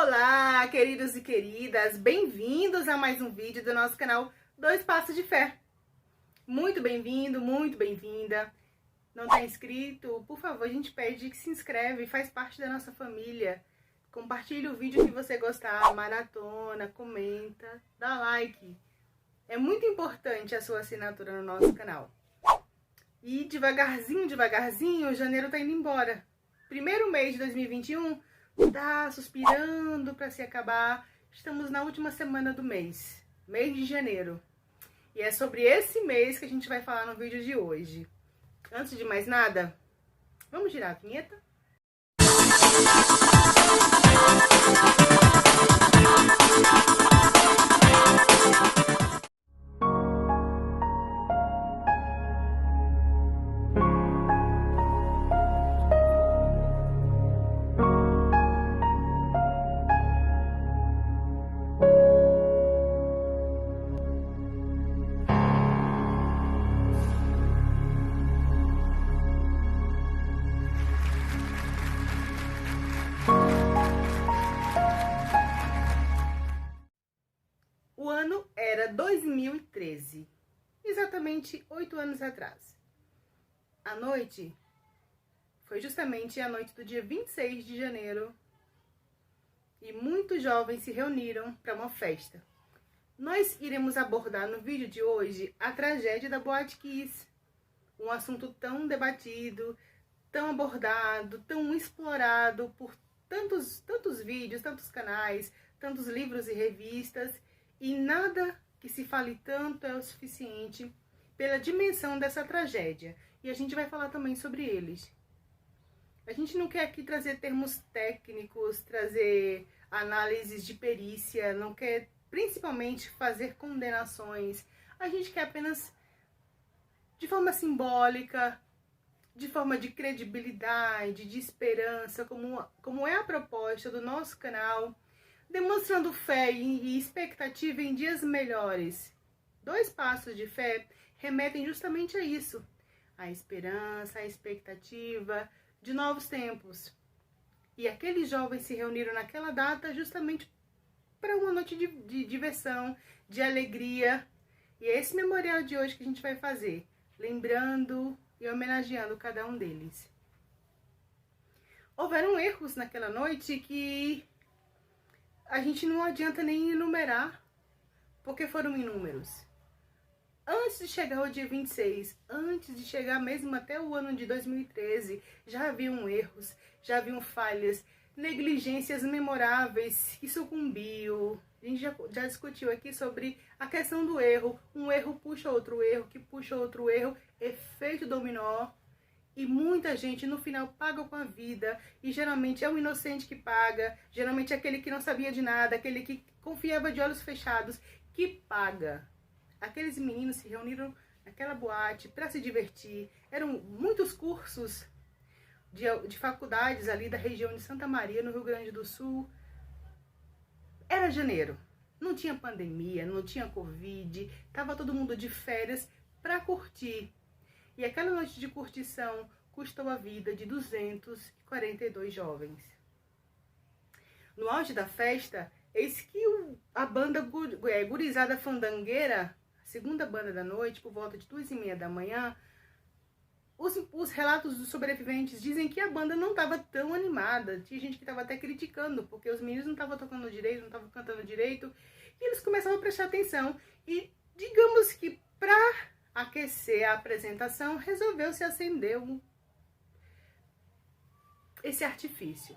Olá, queridos e queridas, bem-vindos a mais um vídeo do nosso canal Dois Passos de Fé. Muito bem-vindo, muito bem-vinda. Não está inscrito? Por favor, a gente pede que se inscreve, faz parte da nossa família. Compartilhe o vídeo que você gostar, maratona, comenta, dá like. É muito importante a sua assinatura no nosso canal. E devagarzinho, devagarzinho, janeiro tá indo embora. Primeiro mês de 2021, tá suspirando para se acabar. Estamos na última semana do mês de janeiro. E é sobre esse mês que a gente vai falar no vídeo de hoje. Antes de mais nada, vamos girar a vinheta? O ano era 2013, exatamente 8 anos atrás. A noite foi justamente a noite do dia 26 de janeiro e muitos jovens se reuniram para uma festa. Nós iremos abordar no vídeo de hoje a tragédia da Boate Kiss, um assunto tão debatido, tão abordado, tão explorado por tantos vídeos, tantos canais, tantos livros e revistas. E nada que se fale tanto é o suficiente pela dimensão dessa tragédia. E a gente vai falar também sobre eles. A gente não quer aqui trazer termos técnicos, trazer análises de perícia, não quer principalmente fazer condenações. A gente quer apenas, de forma simbólica, de forma de credibilidade, de esperança, como é a proposta do nosso canal, demonstrando fé e expectativa em dias melhores. Dois passos de fé remetem justamente a isso, a esperança, a expectativa de novos tempos. E aqueles jovens se reuniram naquela data justamente para uma noite de diversão, de alegria. E é esse memorial de hoje que a gente vai fazer, lembrando e homenageando cada um deles. Houveram erros naquela noite que a gente não adianta nem enumerar, porque foram inúmeros. Antes de chegar ao dia 26, antes de chegar mesmo até o ano de 2013, já haviam erros, já haviam falhas, negligências memoráveis que sucumbiam. A gente já discutiu aqui sobre a questão do erro. Um erro puxa outro erro, que puxa outro erro, efeito dominó. E muita gente no final paga com a vida, e geralmente é o inocente que paga, geralmente é aquele que não sabia de nada, aquele que confiava de olhos fechados, que paga. Aqueles meninos se reuniram naquela boate para se divertir, eram muitos cursos de faculdades ali da região de Santa Maria, no Rio Grande do Sul. Era janeiro, não tinha pandemia, não tinha Covid, estava todo mundo de férias para curtir. E aquela noite de curtição custou a vida de 242 jovens. No auge da festa, eis que a banda Gurizada Fandangueira, a segunda banda da noite, por volta de 2h30 da manhã, os relatos dos sobreviventes dizem que a banda não estava tão animada. Tinha gente que estava até criticando, porque os meninos não estavam tocando direito, não estavam cantando direito. E eles começaram a prestar atenção. E digamos que para aquecer a apresentação, resolveu-se acender esse artifício.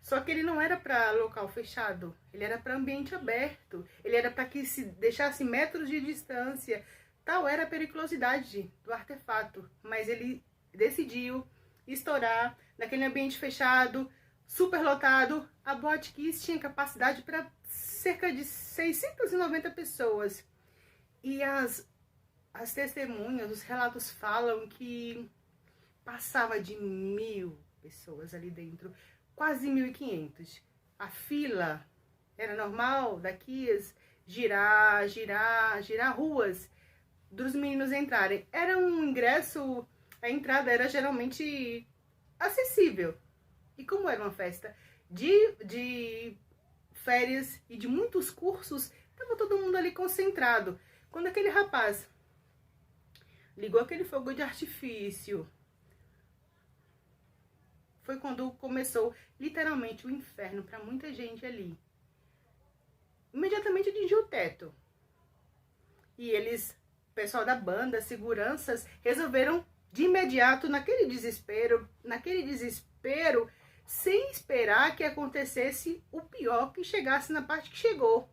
Só que ele não era para local fechado, ele era para ambiente aberto, ele era para que se deixasse metros de distância. Tal era a periculosidade do artefato, mas ele decidiu estourar naquele ambiente fechado, superlotado. A Boate Kiss tinha capacidade para cerca de 690 pessoas. E as testemunhas, os relatos falam que passava de 1.000 pessoas ali dentro, quase 1.500. A fila era normal da Kiss girar ruas dos meninos entrarem. Era um ingresso, a entrada era geralmente acessível. E como era uma festa de férias e de muitos cursos, estava todo mundo ali concentrado. Quando aquele rapaz ligou aquele fogo de artifício, foi quando começou literalmente o inferno para muita gente ali. Imediatamente atingiu o teto. E eles, pessoal da banda, seguranças, resolveram de imediato, naquele desespero, sem esperar que acontecesse o pior, que chegasse na parte que chegou.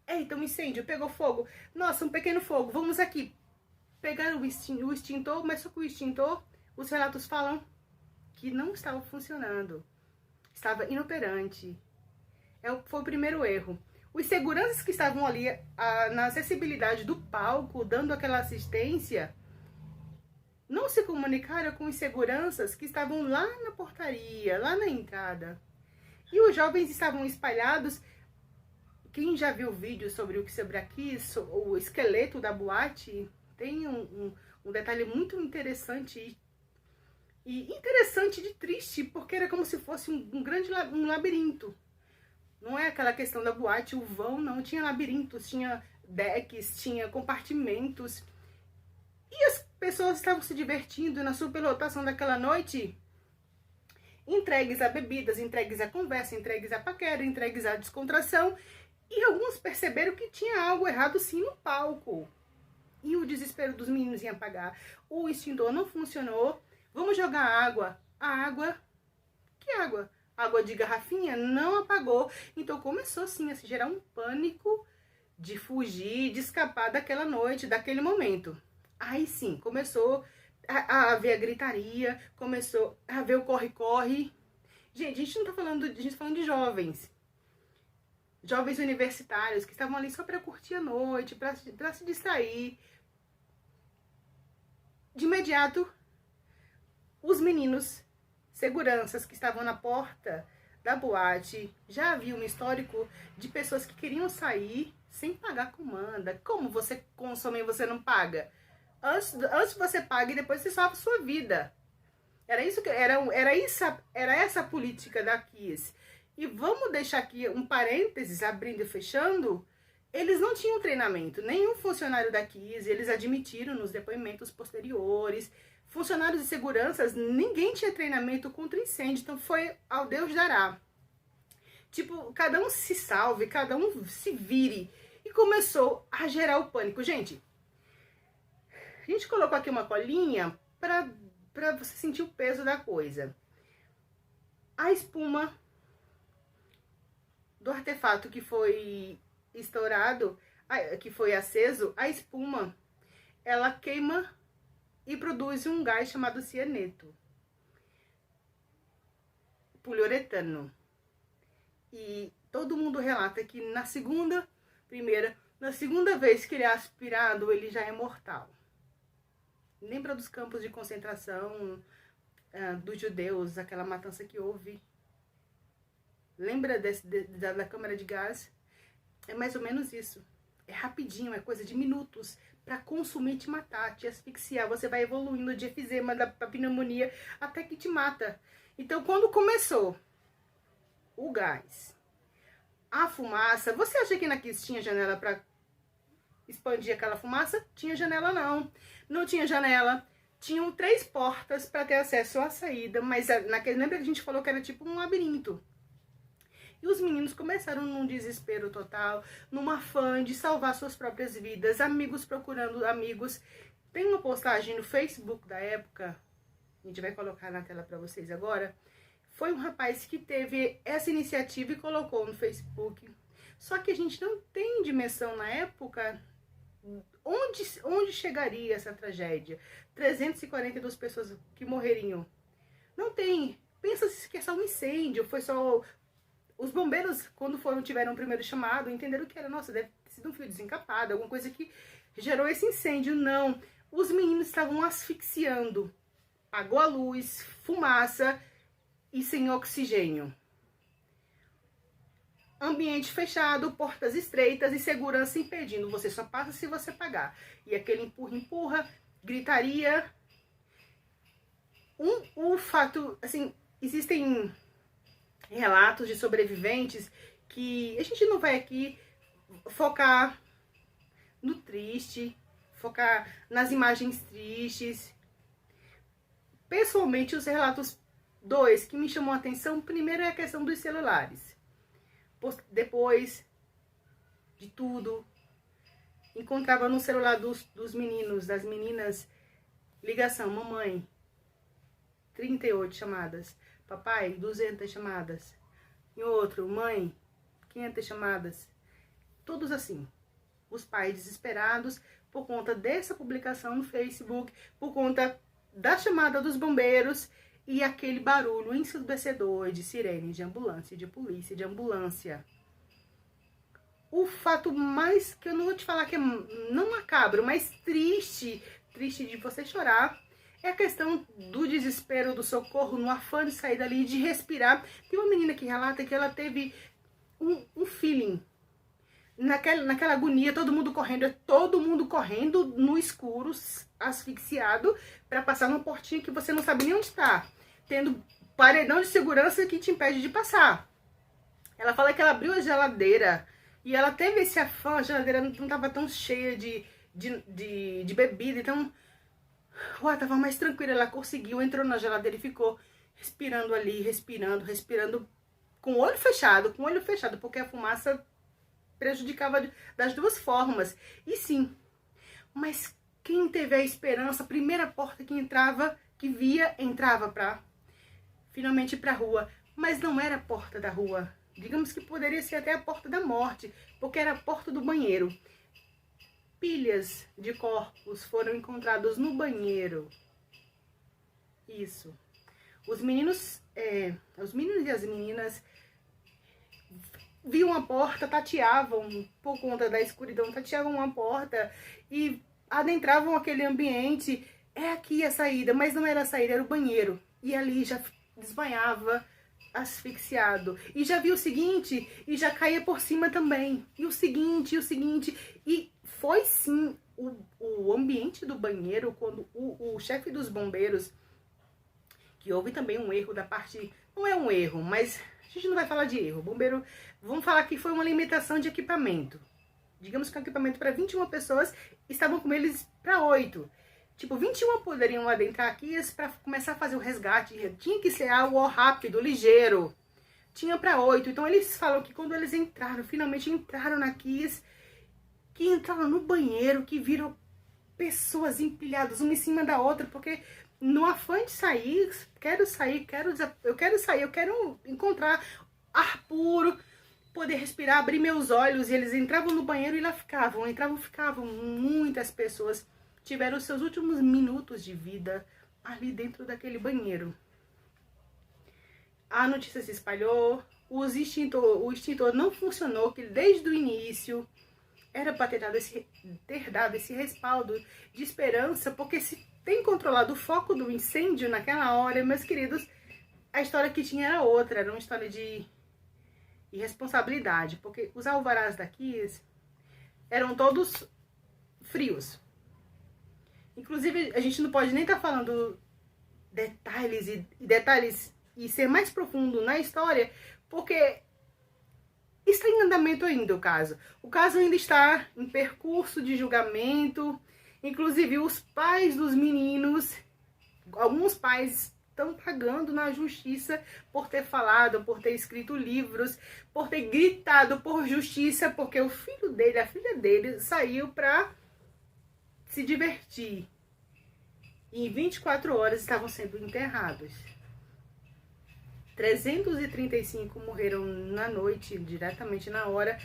Eita, um incêndio, pegou fogo. Nossa, um pequeno fogo, vamos aqui. Pegaram o extintor, mas só que o extintor, os relatos falam que não estava funcionando. Estava inoperante. Foi o primeiro erro. Os seguranças que estavam ali na acessibilidade do palco, dando aquela assistência, não se comunicaram com os seguranças que estavam lá na portaria, lá na entrada. E os jovens estavam espalhados. Quem já viu vídeos sobre o esqueleto da boate, tem um detalhe muito interessante e interessante de triste, porque era como se fosse um grande labirinto. Não é aquela questão da boate, o vão, não. Tinha labirintos, tinha decks, tinha compartimentos. E as pessoas estavam se divertindo na superlotação daquela noite, entregues a bebidas, entregues a conversa, entregues a paquera, entregues a descontração. E alguns perceberam que tinha algo errado sim no palco. E o desespero dos meninos em apagar. O extintor não funcionou. Vamos jogar água. A água... Que água? Água de garrafinha não apagou. Então começou sim a se gerar um pânico de fugir, de escapar daquela noite, daquele momento. Aí sim, começou a haver a gritaria, começou a haver o corre-corre. Gente, a gente não tá falando, a gente tá falando de jovens. Jovens universitários que estavam ali só para curtir a noite, para se distrair. De imediato, os meninos, seguranças que estavam na porta da boate, já havia um histórico de pessoas que queriam sair sem pagar comanda. Como você consome e você não paga? Antes você paga e depois você salva a sua vida. Era essa a política da Kiss. E vamos deixar aqui um parênteses, abrindo e fechando. Eles não tinham treinamento, nenhum funcionário da Kiss, eles admitiram nos depoimentos posteriores. Funcionários de seguranças, ninguém tinha treinamento contra incêndio, então foi ao Deus dará. Tipo, cada um se salve, cada um se vire. E começou a gerar o pânico. Gente, a gente colocou aqui uma colinha para você sentir o peso da coisa. A espuma do artefato que foi estourado, que foi aceso, a espuma, ela queima e produz um gás chamado cianeto, poliuretano. E todo mundo relata que na segunda vez que ele é aspirado, ele já é mortal. Lembra dos campos de concentração dos judeus, aquela matança que houve? Lembra da câmara de gás? É mais ou menos isso. É rapidinho, é coisa de minutos para consumir, te matar, te asfixiar. Você vai evoluindo de efizema, da pneumonia, até que te mata. Então, quando começou o gás, a fumaça, você acha que na Kiss tinha janela para expandir aquela fumaça? Tinha janela não. Não tinha janela. Tinham 3 portas para ter acesso à saída, mas lembra que a gente falou que era tipo um labirinto. E os meninos começaram num desespero total, num afã de salvar suas próprias vidas, amigos procurando amigos. Tem uma postagem no Facebook da época, a gente vai colocar na tela para vocês agora. Foi um rapaz que teve essa iniciativa e colocou no Facebook. Só que a gente não tem dimensão na época onde chegaria essa tragédia. 342 pessoas que morreriam. Não tem. Pensa que é só um incêndio, foi só... Os bombeiros, quando tiveram o primeiro chamado, entenderam que era, nossa, deve ter sido um fio desencapado, alguma coisa que gerou esse incêndio. Não, os meninos estavam asfixiando. Apagou a luz, fumaça e sem oxigênio. Ambiente fechado, portas estreitas e segurança impedindo. Você só passa se você pagar. E aquele empurra, gritaria. O fato, assim, existem relatos de sobreviventes, que a gente não vai aqui focar no triste, focar nas imagens tristes. Pessoalmente, os relatos dois que me chamou a atenção, primeiro é a questão dos celulares. Depois de tudo, encontrava no celular dos meninos, das meninas, ligação: mamãe, 38 chamadas. Papai, 200 chamadas. E outro: mãe, 500 chamadas. Todos assim. Os pais desesperados por conta dessa publicação no Facebook, por conta da chamada dos bombeiros e aquele barulho ensurdecedor de sirene de ambulância, de polícia, de ambulância. O fato mais, que eu não vou te falar que é não macabro, mas triste de você chorar, é a questão do desespero, do socorro, no afã de sair dali, de respirar. Tem uma menina que relata que ela teve um feeling, naquela agonia, todo mundo correndo no escuro, asfixiado, para passar numa portinha que você não sabe nem onde está, tendo paredão de segurança que te impede de passar. Ela fala que ela abriu a geladeira e ela teve esse afã, a geladeira não estava tão cheia de bebida, então estava mais tranquila. Ela conseguiu, entrou na geladeira e ficou respirando ali, respirando com o olho fechado, porque a fumaça prejudicava das duas formas. E sim, mas quem teve a esperança, a primeira porta que entrava, que via, entrava finalmente para a rua, mas não era a porta da rua. Digamos que poderia ser até a porta da morte, porque era a porta do banheiro. Pilhas de corpos foram encontrados no banheiro. Isso. Os meninos e as meninas viam a porta, tateavam, por conta da escuridão, tateavam uma porta e adentravam aquele ambiente. É aqui a saída, mas não era a saída, era o banheiro. E ali já desmaiava, asfixiado. E já viu o seguinte, e já caía por cima também. E o seguinte. E foi sim o ambiente do banheiro, quando o chefe dos bombeiros, que houve também um erro da parte, não é um erro, mas a gente não vai falar de erro. Bombeiro, vamos falar que foi uma limitação de equipamento. Digamos que o equipamento para 21 pessoas, estavam com eles para 8. Tipo, 21 poderiam adentrar aqui para começar a fazer o resgate. Tinha que ser algo rápido, ligeiro. Tinha para 8. Então eles falam que quando eles entraram, finalmente entraram na Kiss, que entraram no banheiro, que viram pessoas empilhadas uma em cima da outra, porque no afã de sair, eu quero encontrar ar puro, poder respirar, abrir meus olhos. E eles entravam no banheiro e lá ficavam, ficavam. Muitas pessoas tiveram seus últimos minutos de vida ali dentro daquele banheiro. A notícia se espalhou, o extintor não funcionou, que desde o início era para ter dado esse respaldo de esperança, porque se tem controlado o foco do incêndio naquela hora, meus queridos, a história que tinha era outra, era uma história de irresponsabilidade, porque os alvarás daqui eram todos frios. Inclusive, a gente não pode nem estar falando detalhes e ser mais profundo na história, porque está em andamento ainda o caso. O caso ainda está em percurso de julgamento. Inclusive, os pais dos meninos, alguns pais estão pagando na justiça por ter falado, por ter escrito livros, por ter gritado por justiça, porque o filho dele, a filha dele, saiu para se divertir. E em 24 horas estavam sendo enterrados. 335 morreram na noite, diretamente na hora.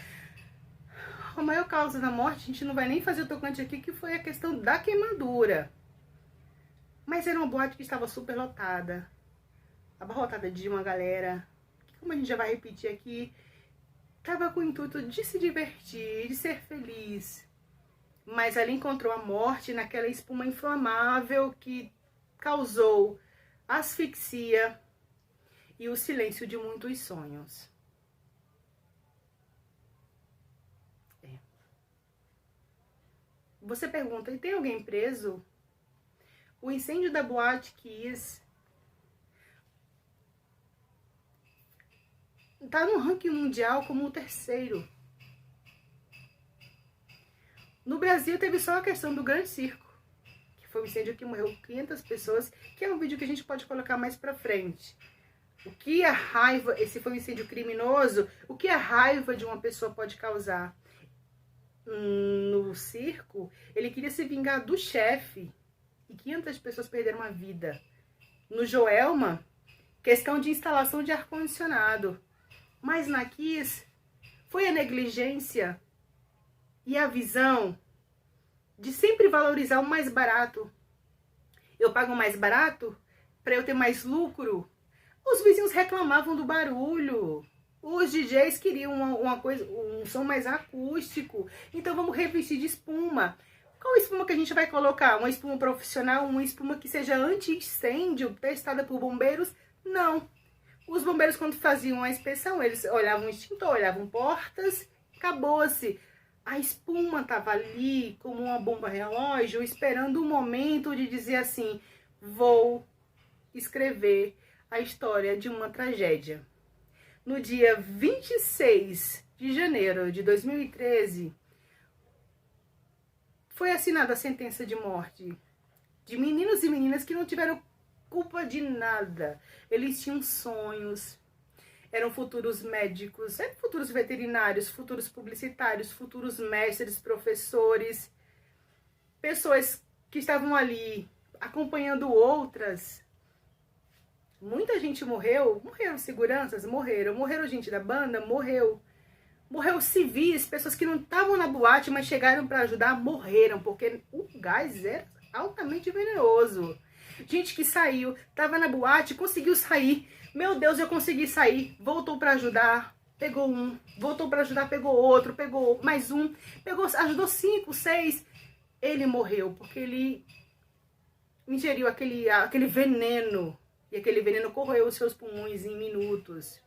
A maior causa da morte, a gente não vai nem fazer o tocante aqui, que foi a questão da queimadura. Mas era uma boate que estava super lotada. Abarrotada de uma galera, que, como a gente já vai repetir aqui, estava com o intuito de se divertir, de ser feliz. Mas ali encontrou a morte naquela espuma inflamável que causou asfixia e o silêncio de muitos sonhos. Você pergunta, e tem alguém preso? O incêndio da Boate Kiss Tá no ranking mundial como o terceiro. No Brasil teve só a questão do Grande Circo, que foi um incêndio que morreu 500 pessoas, que é um vídeo que a gente pode colocar mais pra frente. O que a raiva, esse foi um incêndio criminoso, o que a raiva de uma pessoa pode causar? No circo, ele queria se vingar do chefe e 500 pessoas perderam a vida. No Joelma, questão de instalação de ar-condicionado. Mas na Kiss, foi a negligência e a visão de sempre valorizar o mais barato. Eu pago mais barato para eu ter mais lucro. Os vizinhos reclamavam do barulho. Os DJs queriam uma coisa, um som mais acústico. Então vamos revestir de espuma. Qual espuma que a gente vai colocar? Uma espuma profissional? Uma espuma que seja anti-incêndio, testada por bombeiros? Não. Os bombeiros, quando faziam a inspeção, eles olhavam o extintor, olhavam portas, acabou-se. A espuma estava ali como uma bomba relógio, esperando o momento de dizer assim: vou escrever a história de uma tragédia. No dia 26 de janeiro de 2013, foi assinada a sentença de morte de meninos e meninas que não tiveram culpa de nada. Eles tinham sonhos, eram futuros médicos, eram futuros veterinários, futuros publicitários, futuros mestres, professores, pessoas que estavam ali acompanhando outras. Muita gente morreram seguranças, morreram gente da banda, morreu civis, pessoas que não estavam na boate, mas chegaram para ajudar, morreram, porque o gás era altamente venenoso. Gente que saiu, estava na boate, conseguiu sair, meu Deus, eu consegui sair, voltou para ajudar, pegou um, voltou para ajudar, pegou outro, pegou mais um, ajudou 5, 6, ele morreu, porque ele ingeriu aquele veneno, e aquele veneno corroeu os seus pulmões em minutos.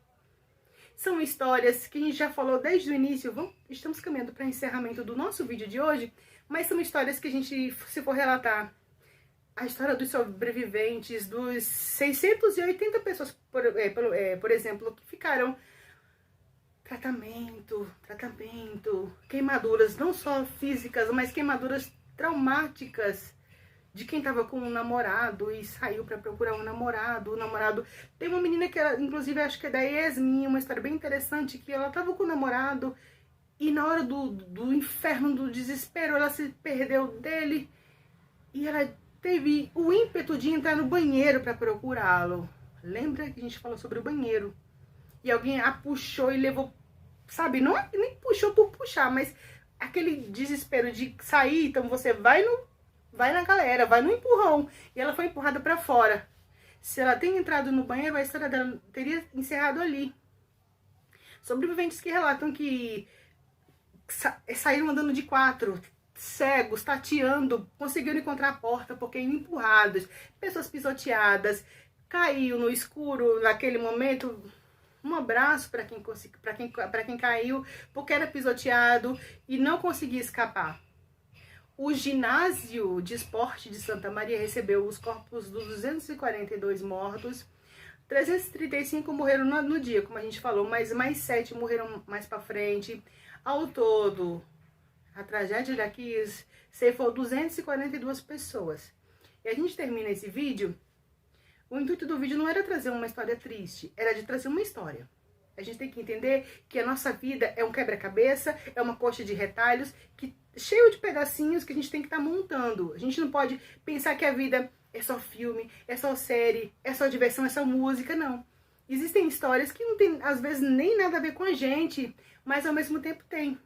São histórias que a gente já falou desde o início, estamos caminhando para o encerramento do nosso vídeo de hoje, mas são histórias que a gente, se for relatar, a história dos sobreviventes, dos 680 pessoas, por exemplo, que ficaram tratamento, queimaduras, não só físicas, mas queimaduras traumáticas, de quem tava com um namorado e saiu pra procurar um namorado. O namorado... Tem uma menina que, ela, inclusive, acho que é da Yasmin, uma história bem interessante, que ela tava com o namorado e na hora do inferno, do desespero, ela se perdeu dele e ela teve o ímpeto de entrar no banheiro pra procurá-lo. Lembra que a gente falou sobre o banheiro? E alguém a puxou e levou, sabe, não nem puxou por puxar, mas aquele desespero de sair, então você vai na galera, vai no empurrão. E ela foi empurrada pra fora. Se ela tem entrado no banheiro, a história dela teria encerrado ali. Sobreviventes que relatam que saíram andando de 4, cegos, tateando, conseguiram encontrar a porta porque iam empurrados. Pessoas pisoteadas, caiu no escuro naquele momento. Um abraço para quem caiu porque era pisoteado e não conseguia escapar. O ginásio de esporte de Santa Maria recebeu os corpos dos 242 mortos. 335 morreram no dia, como a gente falou, mas mais 7 morreram mais para frente. Ao todo, a tragédia da Kiss ceifou 242 pessoas. E a gente termina esse vídeo. O intuito do vídeo não era trazer uma história triste, era de trazer uma história. A gente tem que entender que a nossa vida é um quebra-cabeça, é uma coxa de retalhos, cheio de pedacinhos que a gente tem que estar montando. A gente não pode pensar que a vida é só filme, é só série, é só diversão, é só música, não. Existem histórias que não tem, às vezes, nem nada a ver com a gente, mas ao mesmo tempo tem.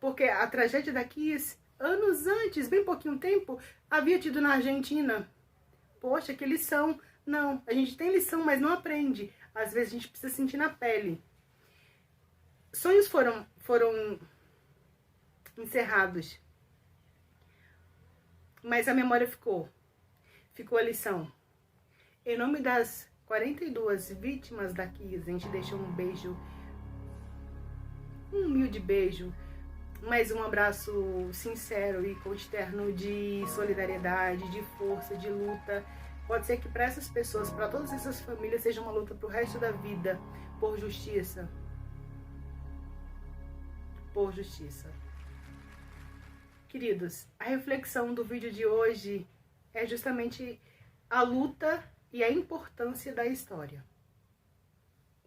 Porque a tragédia da Kiss, anos antes, bem pouquinho tempo, havia tido na Argentina. Poxa, que lição. Não, a gente tem lição, mas não aprende. Às vezes a gente precisa sentir na pele. Sonhos foram encerrados. Mas a memória ficou. Ficou a lição. Em nome das 42 vítimas da Kiss, a gente deixa um beijo, um humilde beijo, mas um abraço sincero e conterno de solidariedade, de força, de luta. Pode ser que para essas pessoas, para todas essas famílias, seja uma luta pro resto da vida, por justiça. Por justiça. Queridos, a reflexão do vídeo de hoje é justamente a luta e a importância da história.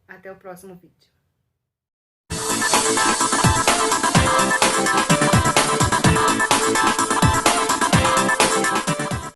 Até o próximo vídeo.